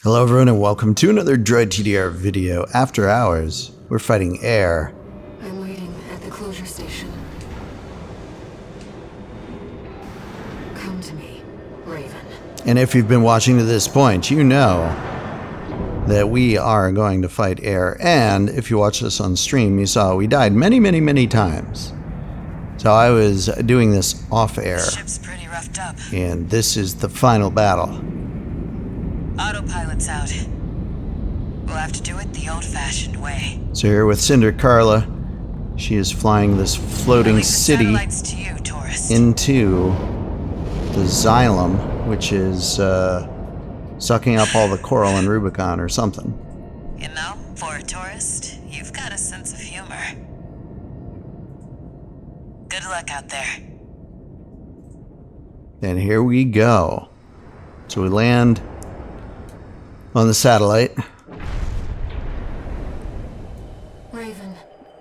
Hello everyone and welcome to another DroydTDR video. After hours, we're fighting Ayre. I'm waiting at the closure station. Come to me, Raven. And if you've been watching to this point, you know that we are going to fight Ayre. And if you watch this on stream, you saw we died many times. So I was doing this off air. The ship's pretty roughed up. And this is the final battle. Autopilot's out. We'll have to do it the old-fashioned way. So here with Cinder Carla, she is flying this floating city to you, tourist. into the Xylem, which is sucking up all the coral in Rubicon or something. You know, for a tourist, you've got a sense of humor. Good luck out there. And here we go. So we land on the satellite. Raven.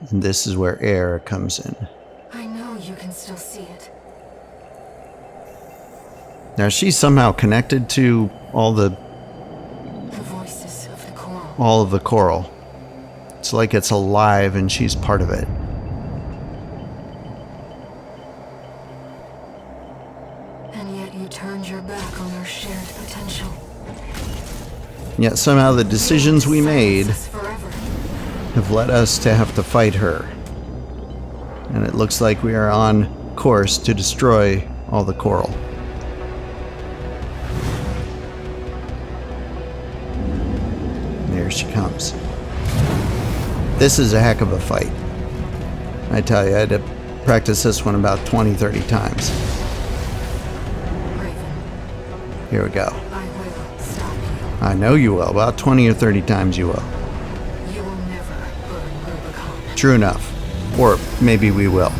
And this is where Ayre comes in. I know you can still see it. Now she's somehow connected to all the voices of the coral. all of the coral. It's like it's alive and she's part of it. And yet you turned your back on our shared potential. Yet somehow the decisions we made Forever. have led us to have to fight her. And it looks like we are on course to destroy all the coral. There she comes. This is a heck of a fight. I tell you, I had to practice this one about 20-30 times. Raven, Here we go. I will stop you. I know you will. About 20 or 30 times you will. You will never burn Rubicon. True enough. Or maybe we will.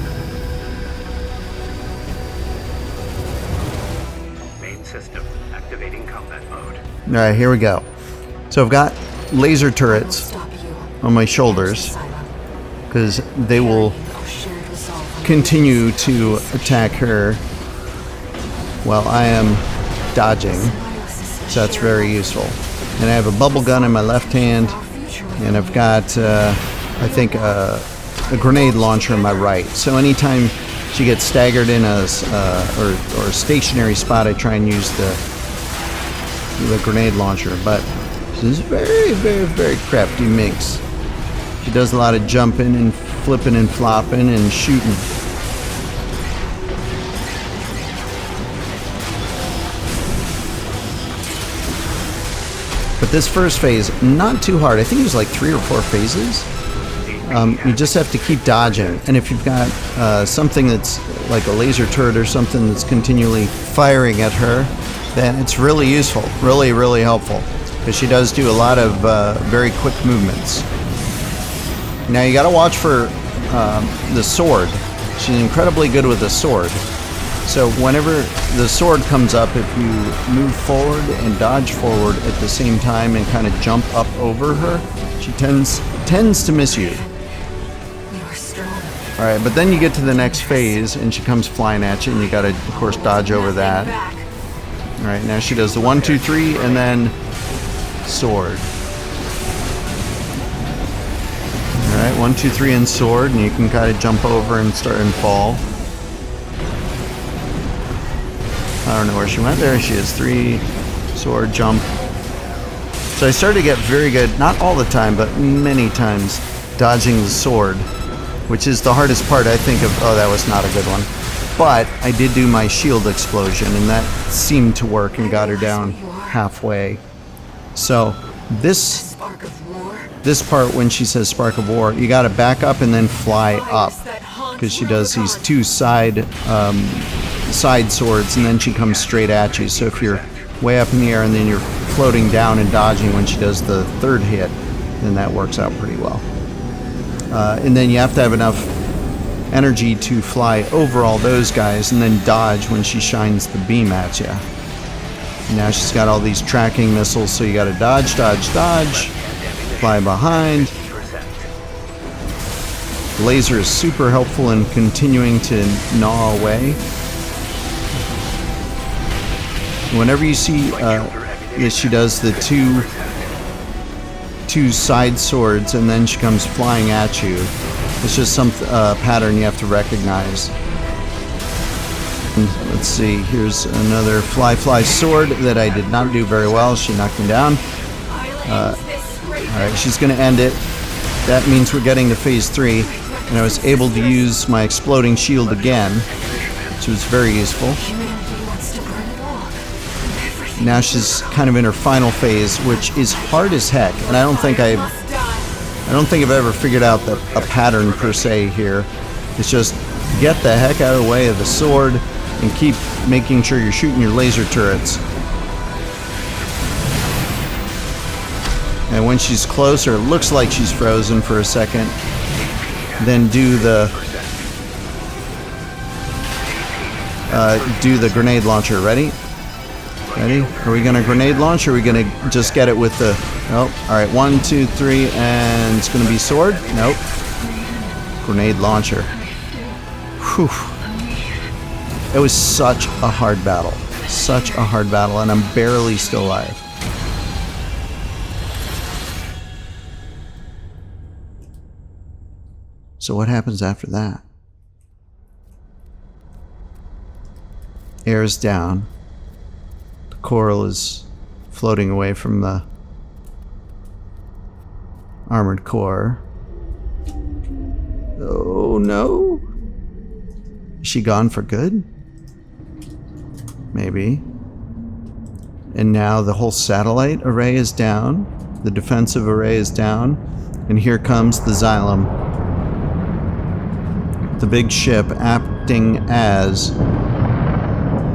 Main system activating combat mode. Alright, here we go. So I've got laser I will turrets stop you. on my shoulders Xylem. because they will Our shared resolve on continue to attack her while I am dodging. So that's very useful. And I have a bubble gun in my left hand, and I've got, I think, a grenade launcher in my right. So anytime she gets staggered in a or a stationary spot, I try and use the grenade launcher. But she's very crafty minx. She does a lot of jumping and flipping and flopping and shooting. But this first phase, not too hard. I think it was like 3 or 4 phases. You just have to keep dodging. And if you've got something that's like a laser turret or something that's continually firing at her, then it's really useful, really helpful. Because she does do a lot of very quick movements. Now you got to watch for the sword. She's incredibly good with the sword. So whenever the sword comes up, if you move forward and dodge forward at the same time and kind of jump up over her, she tends to miss you. You are strong. All right, but then you get to the next phase and she comes flying at you, and you got to, of course, dodge over that. All right, now she does the 1, 2, 3, and then sword. All right, 1, 2, 3, and sword, and you can kind of jump over and start and fall. I don't know where she went. There she is. 3, sword, jump. So I started to get very good, not all the time, but many times, dodging the sword, which is the hardest part, I think, of... Oh, that was not a good one. But I did do my shield explosion, and that seemed to work and got her down halfway. So this Spark of war. this part, when she says Spark of War, you got to back up and then fly up, because she does these 2 side swords, and then she comes straight at you. So if you're way up in the air and then you're floating down and dodging when she does the 3rd hit, then that works out pretty well. And then you have to have enough energy to fly over all those guys and then dodge when she shines the beam at you. And now she's got all these tracking missiles, so you got to dodge, fly behind. Laser is super helpful in continuing to gnaw away. Whenever you see she does the two side swords, and then she comes flying at you. It's just some pattern you have to recognize. And let's see, here's another fly sword that I did not do very well. She knocked me down. Alright, she's going to end it. That means we're getting to phase 3. And I was able to use my exploding shield again, which was very useful. Now she's kind of in her final phase, which is hard as heck. And I don't think I've ever figured out a pattern per se here. It's just get the heck out of the way of the sword and keep making sure you're shooting your laser turrets. And when she's closer, it looks like she's frozen for a second. Then do the grenade launcher. Ready? Ready? Are we gonna grenade launch, or are we gonna just get it with the... Nope. Alright, 1, 2, 3, and it's gonna be sword? Nope. Grenade launcher. Whew. It was such a hard battle. Such a hard battle, and I'm barely still alive. So what happens after that? Ayre's down. The coral is floating away from the armored core. Oh no. Is she gone for good? Maybe. And now the whole satellite array is down. The defensive array is down. And here comes the Xylem. The big ship acting as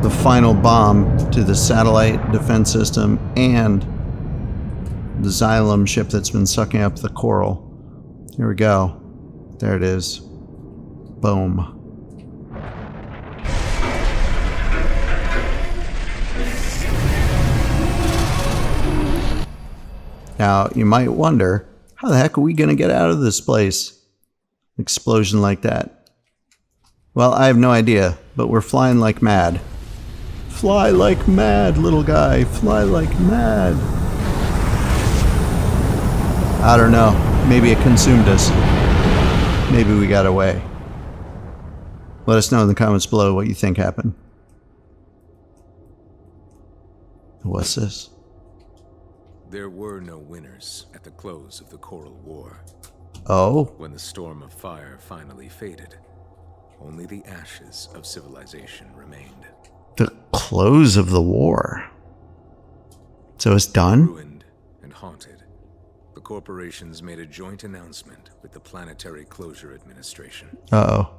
the final bomb to the satellite defense system and the Xylem ship that's been sucking up the coral. Here we go. There it is. Boom. Now, you might wonder, how the heck are we going to get out of this place? Explosion like that. Well, I have no idea, but we're flying like mad. Fly like mad, little guy. Fly like mad. I don't know. Maybe it consumed us. Maybe we got away. Let us know in the comments below what you think happened. What's this? There were no winners at the close of the Coral War. Oh? When the storm of fire finally faded, only the ashes of civilization remained. The close of the war. So it's done? Ruined and haunted, the corporations made a joint announcement with the Planetary Closure Administration. Uh-oh.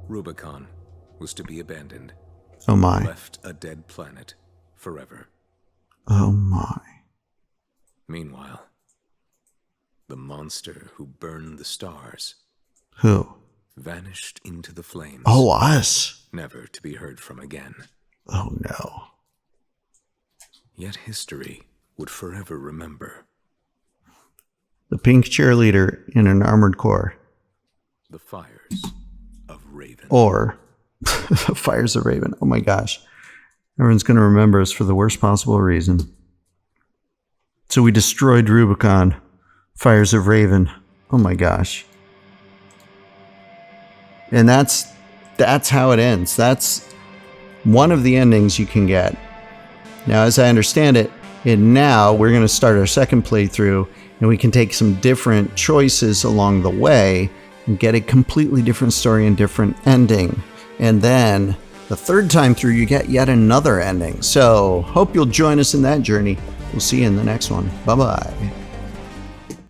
Rubicon was to be abandoned. Oh my. Left a dead planet forever. Oh my. Meanwhile, the monster who burned the stars Who? vanished into the flames. Oh, us. Never to be heard from again. Oh no. Yet history would forever remember. The pink cheerleader in an armored core. The fires of Raven. Or the fires of Raven. Oh my gosh. Everyone's going to remember us for the worst possible reason. So we destroyed Rubicon. Fires of Raven. Oh my gosh. And that's how it ends. That's one of the endings you can get. Now, as I understand it, now we're going to start our second playthrough, and we can take some different choices along the way and get a completely different story and different ending. And then the third time through, you get yet another ending. So, hope you'll join us in that journey. We'll see you in the next one. Bye-bye.